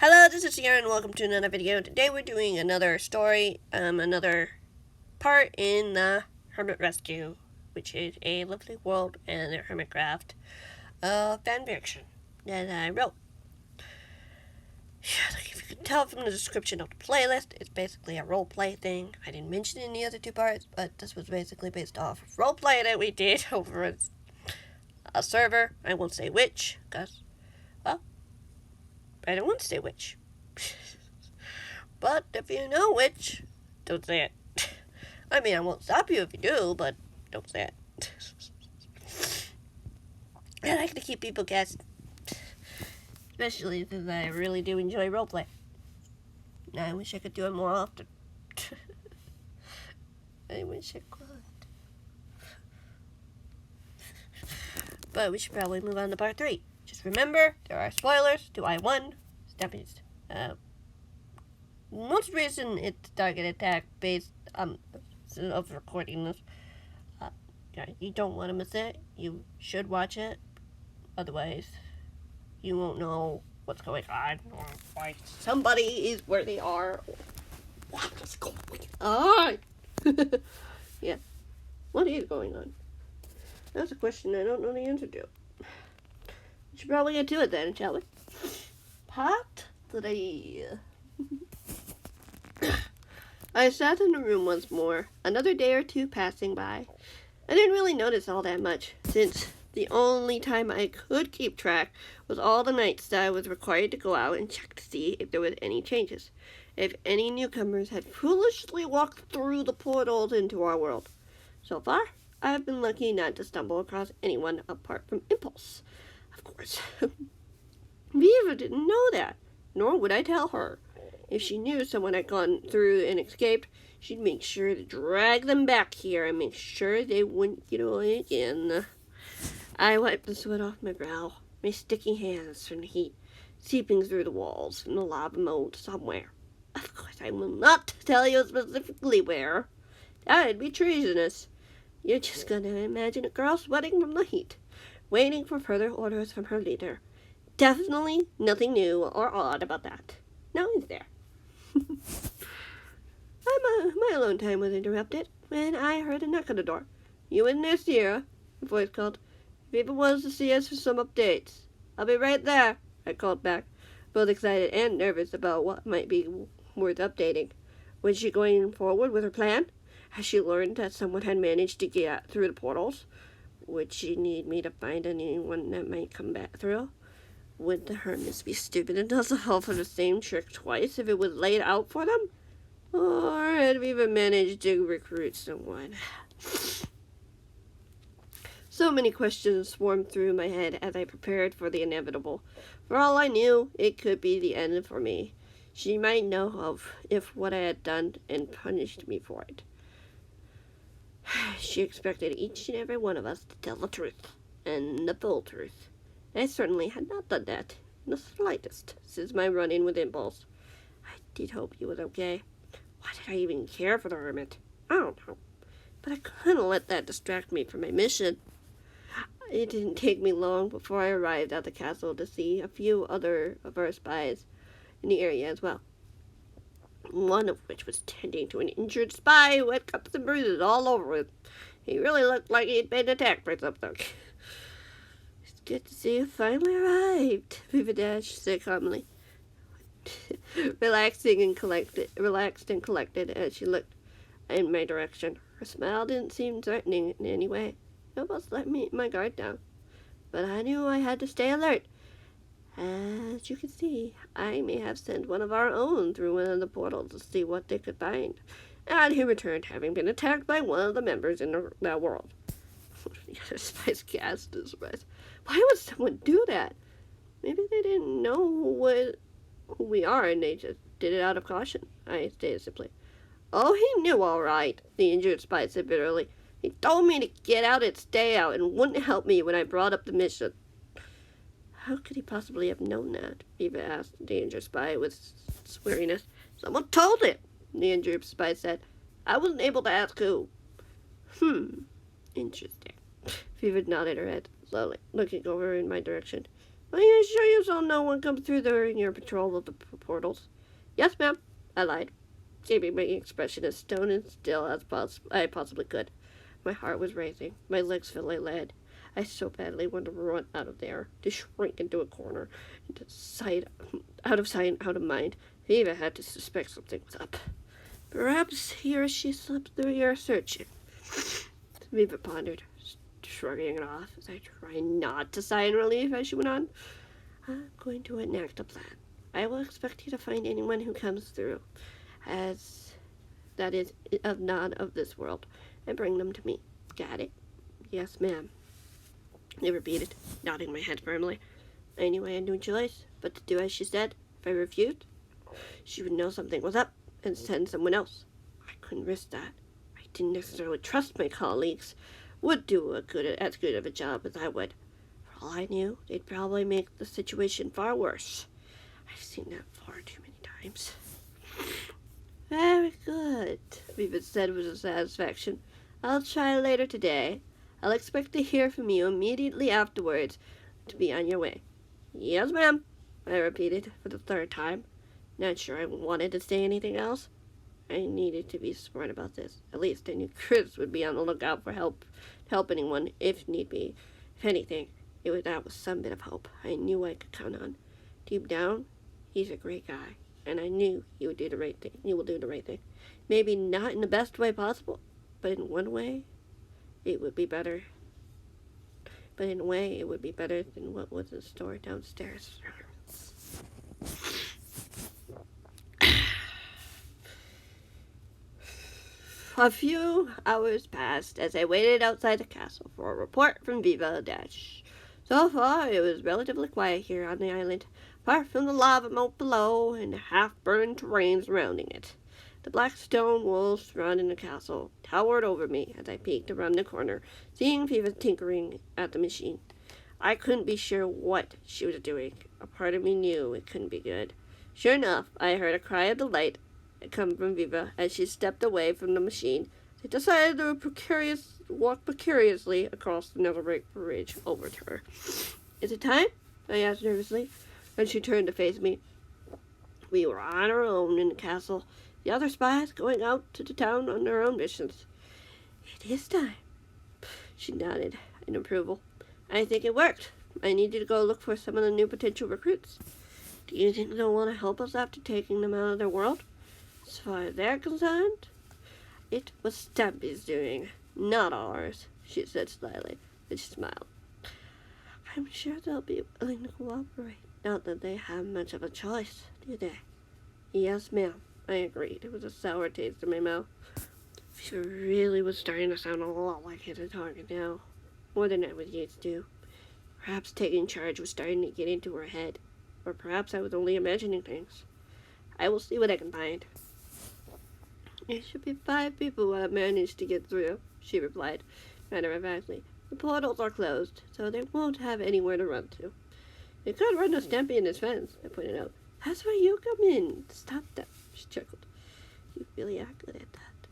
Hello, this is Sierra and welcome to another video. Today we're doing another story, another part in the Hermit Rescue, which is a lovely world and a Hermitcraft fanfiction that I wrote. If you can tell from the description of the playlist, it's basically a roleplay thing. I didn't mention it in the other two parts, but this was basically based off of roleplay that we did over a server. I won't say which, because, well, I don't want to say which. But if you know which, don't say it. I mean, I won't stop you if you do, but don't say it. I like to keep people guessing. Especially since I really do enjoy roleplay. I wish I could do it more often. I wish I could. But we should probably move on to part 3. Just remember, there are spoilers to I-1, Stampy's most recent it's target attack based of recording this. You don't want to miss it. You should watch it. Otherwise, you won't know what's going on or why somebody is where they are. What is going on? Yeah. What is going on? That's a question I don't know the answer to. We should probably get to it then, shall we? Part 3. I sat in the room once more, another day or two passing by. I didn't really notice all that much, since the only time I could keep track was all the nights that I was required to go out and check to see if there was any changes, if any newcomers had foolishly walked through the portals into our world. So far, I have been lucky not to stumble across anyone apart from Impulse, of course. Viva didn't know that, nor would I tell her. If she knew someone had gone through and escaped, she'd make sure to drag them back here and make sure they wouldn't get away again. I wiped the sweat off my brow, my sticky hands from the heat seeping through the walls in the lava mold somewhere. Of course, I will not tell you specifically where. That'd be treasonous. You're just gonna imagine a girl sweating from the heat, waiting for further orders from her leader. Definitely nothing new or odd about that. Now is there? My alone time was interrupted when I heard a knock on the door. "You in there, Sierra?" the voice called. "Viva wants to see us for some updates." "I'll be right there," I called back, both excited and nervous about what might be worth updating. Was she going forward with her plan? Had she learned that someone had managed to get through the portals? Would she need me to find anyone that might come back through? Would the Hermits be stupid enough to fall for the same trick twice if it was laid out for them? Or had we even managed to recruit someone? So many questions swarmed through my head as I prepared for the inevitable. For all I knew, it could be the end for me. She might know of what I had done and punished me for it. She expected each and every one of us to tell the truth, and the full truth. I certainly had not done that, in the slightest, since my run-in with Impulse. I did hope he was okay. Why did I even care for the Hermit? I don't know. But I couldn't let that distract me from my mission. It didn't take me long before I arrived at the castle to see a few other of our spies in the area as well. One of which was tending to an injured spy who had cuts and bruises all over him. He really looked like he'd been attacked by something. "It's good to see you finally arrived," Viva said calmly, relaxed and collected as she looked in my direction. Her smile didn't seem threatening in any way. It almost let my guard down. But I knew I had to stay alert. As you can see, I may have sent one of our own through one of the portals to see what they could find. And he returned, having been attacked by one of the members in that world. The other spies gasped his breath. Why would someone do that? Maybe they didn't know who we are and they just did it out of caution, I stated simply. "Oh, he knew all right," the injured spy said bitterly. "He told me to get out and stay out and wouldn't help me when I brought up the mission." "How could he possibly have known that?" Viva asked the injured spy with weariness. "Someone told him," the injured spy said. "I wasn't able to ask who." Interesting. Viva nodded her head slowly, looking over in my direction. Are you sure you saw no one come through during your patrol of the portals? Yes, ma'am, I lied, keeping my expression as stone and still as I possibly could. My heart was racing. My legs felt like lead. I so badly wanted to run out of there, to shrink into a corner, out of sight, out of mind. Viva had to suspect something was up. Perhaps he or she slipped through your searching. Viva pondered, shrugging it off as I tried not to sigh in relief as she went on. I'm going to enact a plan. I will expect you to find anyone who comes through, as that is of none of this world, and bring them to me. Got it? Yes, ma'am. I repeated, nodding my head firmly. I knew I had no choice but to do as she said. If I refused, she would know something was up and send someone else. I couldn't risk that. I didn't necessarily trust my colleagues would do as good of a job as I would. For all I knew, they'd probably make the situation far worse. I've seen that far too many times. Very good, Viva said with satisfaction. I'll try later today. I'll expect to hear from you immediately afterwards to be on your way. Yes, ma'am, I repeated for the third time. Not sure I wanted to say anything else. I needed to be smart about this. At least I knew Chris would be on the lookout for help anyone if need be. If anything, that was some bit of hope I knew I could count on. Deep down, he's a great guy, and I knew he would do the right thing. He will do the right thing. Maybe not in the best way possible, but in one way, it would be better. But in a way, it would be better than what was in store downstairs. A few hours passed as I waited outside the castle for a report from Viva Dash. So far, it was relatively quiet here on the island, apart from the lava moat below and the half-burned terrain surrounding it. The black stone walls surrounding the castle towered over me as I peeked around the corner, seeing Viva tinkering at the machine. I couldn't be sure what she was doing. A part of me knew it couldn't be good. Sure enough, I heard a cry of delight come from Viva as she stepped away from the machine. I decided to walk precariously across the netherite bridge over to her. Is it time? I asked nervously, and she turned to face me. We were on our own in the castle, the other spies going out to the town on their own missions. It is time. She nodded in approval. I think it worked. I need you to go look for some of the new potential recruits. Do you think they'll want to help us after taking them out of their world? As far as they're concerned, it was Stampy's doing, not ours, she said slyly, and she smiled. I'm sure they'll be willing to cooperate, not that they have much of a choice, do they? Yes, ma'am, I agreed. It was a sour taste in my mouth. She really was starting to sound a lot like his target now, more than I was used to. Perhaps taking charge was starting to get into her head, or perhaps I was only imagining things. I will see what I can find. It should be 5 people who have managed to get through, she replied, matter-of-factly. The portals are closed, so they won't have anywhere to run to. They could run to Stampy and his friends, I pointed out. That's where you come in. Stop them, she chuckled. You really are good at that.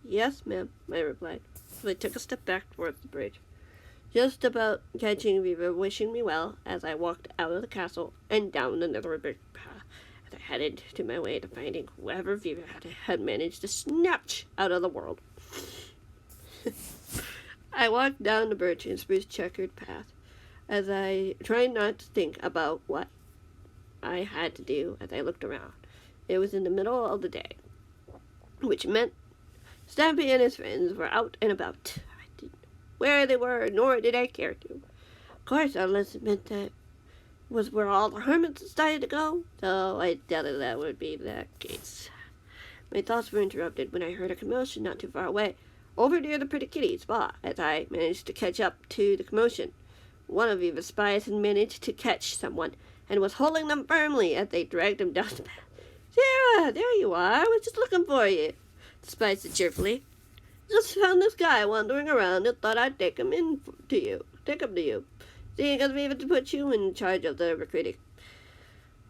Yes, ma'am, I replied, so I took a step back towards the bridge, just about catching Viva wishing me well as I walked out of the castle and down the netherite path. I headed to my way to finding whoever Viva had managed to snatch out of the world. I walked down the birch and spruce checkered path as I tried not to think about what I had to do as I looked around. It was in the middle of the day, which meant Stampy and his friends were out and about. I didn't know where they were, nor did I care to. Of course, unless it meant that was where all the hermits decided to go, so I doubted that would be the case. My thoughts were interrupted when I heard a commotion not too far away, over near the pretty kitty spot, as I managed to catch up to the commotion. One of Eva's spies had managed to catch someone, and was holding them firmly as they dragged him down the path. Sarah, there you are. I was just looking for you, the spy said cheerfully. Just found this guy wandering around and thought I'd take him to you. Seeing as we've put you in charge of the recruiting.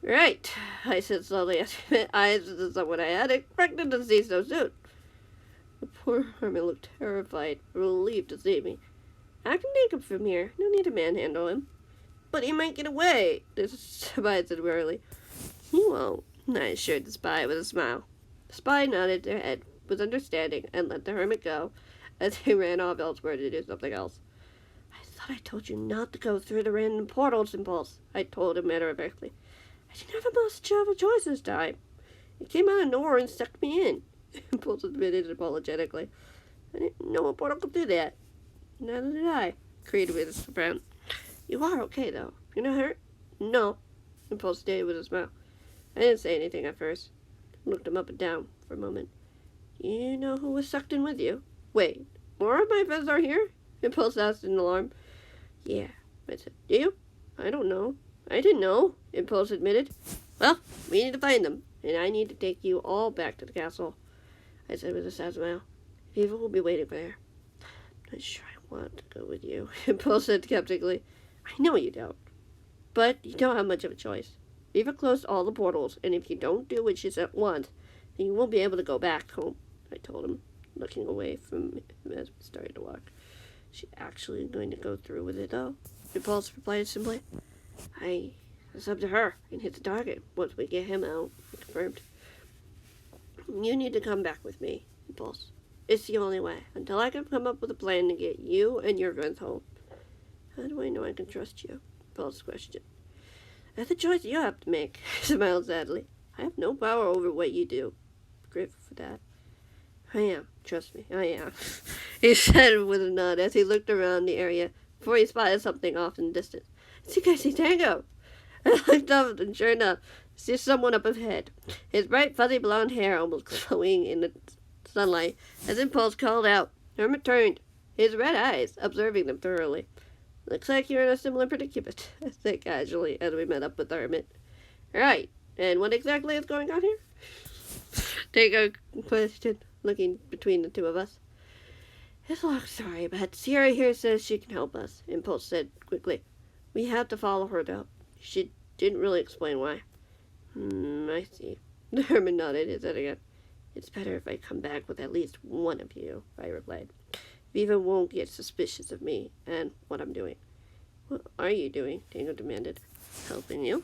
Right, I said slowly as I met eyes with someone I hadn't expected to see so soon. The poor hermit looked terrified, relieved to see me. I can take him from here. No need to manhandle him. But he might get away, the spy said wearily. He won't, I assured the spy with a smile. The spy nodded their head with understanding and let the hermit go as he ran off elsewhere to do something else. I thought I told you not to go through the random portals, Impulse, I told him matter-of-factly. I didn't have much of a choice this time. It came out of nowhere and sucked me in, Impulse admitted apologetically. I didn't know a portal could do that. Neither did I, agreed with his friend. You are okay, though. You're not hurt? No, Impulse stated with a smile. I didn't say anything at first. Looked him up and down for a moment. You know who was sucked in with you? Wait, more of my friends are here? Impulse asked in alarm. Yeah, I said. Do you? I don't know. I didn't know, Impulse admitted. Well, we need to find them, and I need to take you all back to the castle, I said with a sad smile. Viva will be waiting there. I'm not sure I want to go with you, Impulse said skeptically. I know you don't, but you don't have much of a choice. Viva closed all the portals, and if you don't do what she wants, then you won't be able to go back home, I told him, looking away from him as we started to walk. Is she actually going to go through with it, though? Impulse replied simply. It's up to her, and hit the target once we get him out, he confirmed. You need to come back with me, Impulse. It's the only way, until I can come up with a plan to get you and your friends home. How do I know I can trust you? Impulse questioned. That's a choice you have to make, he smiled sadly. I have no power over what you do. Grateful for that. I am. Trust me, I am, he said with a nod as he looked around the area before he spotted something off in the distance. It's you guys see Tango. I looked up, and sure enough, I see someone up ahead. His bright, fuzzy blonde hair almost glowing in the sunlight as Impulse called out. Hermit turned, his red eyes observing them thoroughly. Looks like you're in a similar predicament, I said casually as we met up with the Hermit. Right, and what exactly is going on here? Tango questioned, looking between the two of us. It's a long story, but Sierra here says she can help us, Impulse said quickly. We have to follow her, though. She didn't really explain why. I see. The Hermit nodded his head again. It's better if I come back with at least one of you, I replied. Viva won't get suspicious of me and what I'm doing. What are you doing? Tango demanded. Helping you?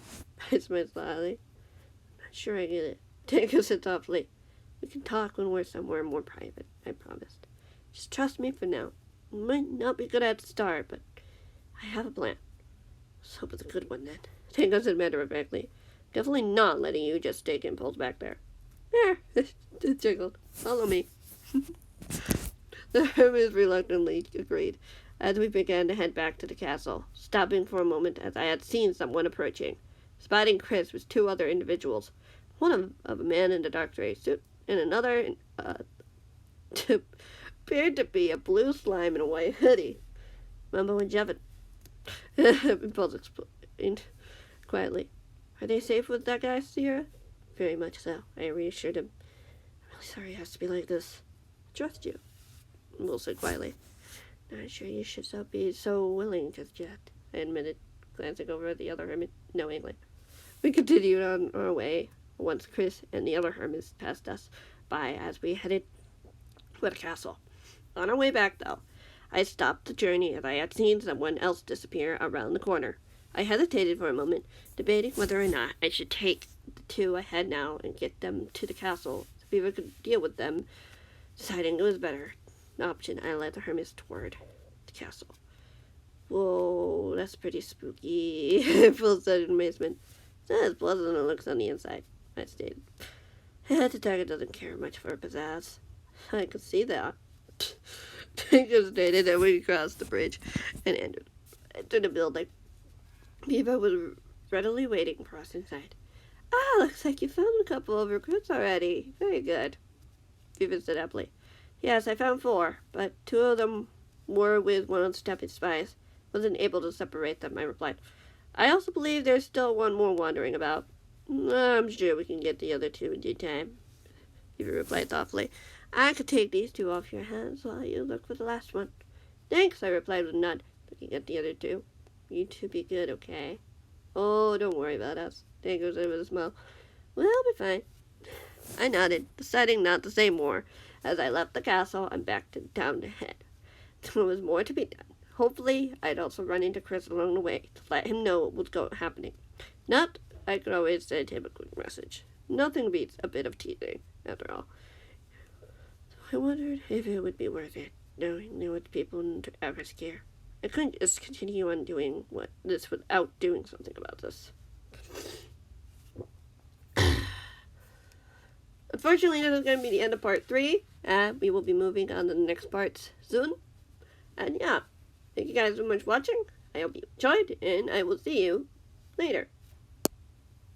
I smiled slyly. Not sure I get it. Tango said softly. We can talk when we're somewhere more private, I promised. Just trust me for now. It might not be good at the start, but I have a plan. Let's hope it's a good one, then. Tango said matter-of-factly. Definitely not letting you just take Impulse back there. There, it jiggled. Follow me. The Hermit reluctantly agreed as we began to head back to the castle, stopping for a moment as I had seen someone approaching. Spotting Chris with two other individuals, one of a man in a dark gray suit, and another appeared to be a blue slime in a white hoodie. Mumbo and Jevon. Impulse explained quietly. Are they safe with that guy, Sierra? Very much so, I reassured him. I'm really sorry it has to be like this. I trust you, Will said quietly. Not sure you should be so willing just yet, I admitted, glancing over at the other hermit knowingly. We continued on our way once Chris and the other hermits passed us by as we headed to the castle. On our way back, though, I stopped the journey as I had seen someone else disappear around the corner. I hesitated for a moment, debating whether or not I should take the two I had now and get them to the castle so Beaver could deal with them. Deciding it was better option, I led the hermits toward the castle. Whoa, that's pretty spooky, Phil said in amazement. It's not as pleasant as it looks on the inside, I stated. The target doesn't care much for pizzazz. I could see that. Tango stated that we crossed the bridge and entered the building. Viva was readily waiting for us inside. Ah, looks like you found a couple of recruits already. Very good, Viva said happily. Yes, I found 4, but 2 of them were with one of the Stampy spies. Wasn't able to separate them, I replied. I also believe there's still one more wandering about. I'm sure we can get the other 2 in due time, Viva replied thoughtfully. I could take these 2 off your hands while you look for the last one. Thanks, I replied with a nod, looking at the other 2. You 2 be good, okay? Oh, don't worry about us, Tango said with a smile. We'll be fine. I nodded, deciding not to say more, as I left the castle and back to town to head. There was more to be done. Hopefully, I'd also run into Chris along the way to let him know what was happening. Not, I could always send him a quick message. Nothing beats a bit of teasing, after all. So I wondered if it would be worth it, knowing what people in Ever's care. I couldn't just continue on doing this without doing something about this. Unfortunately, this is going to be the end of part 3. We will be moving on to the next parts soon. And yeah, thank you guys so much for watching. I hope you enjoyed, and I will see you later.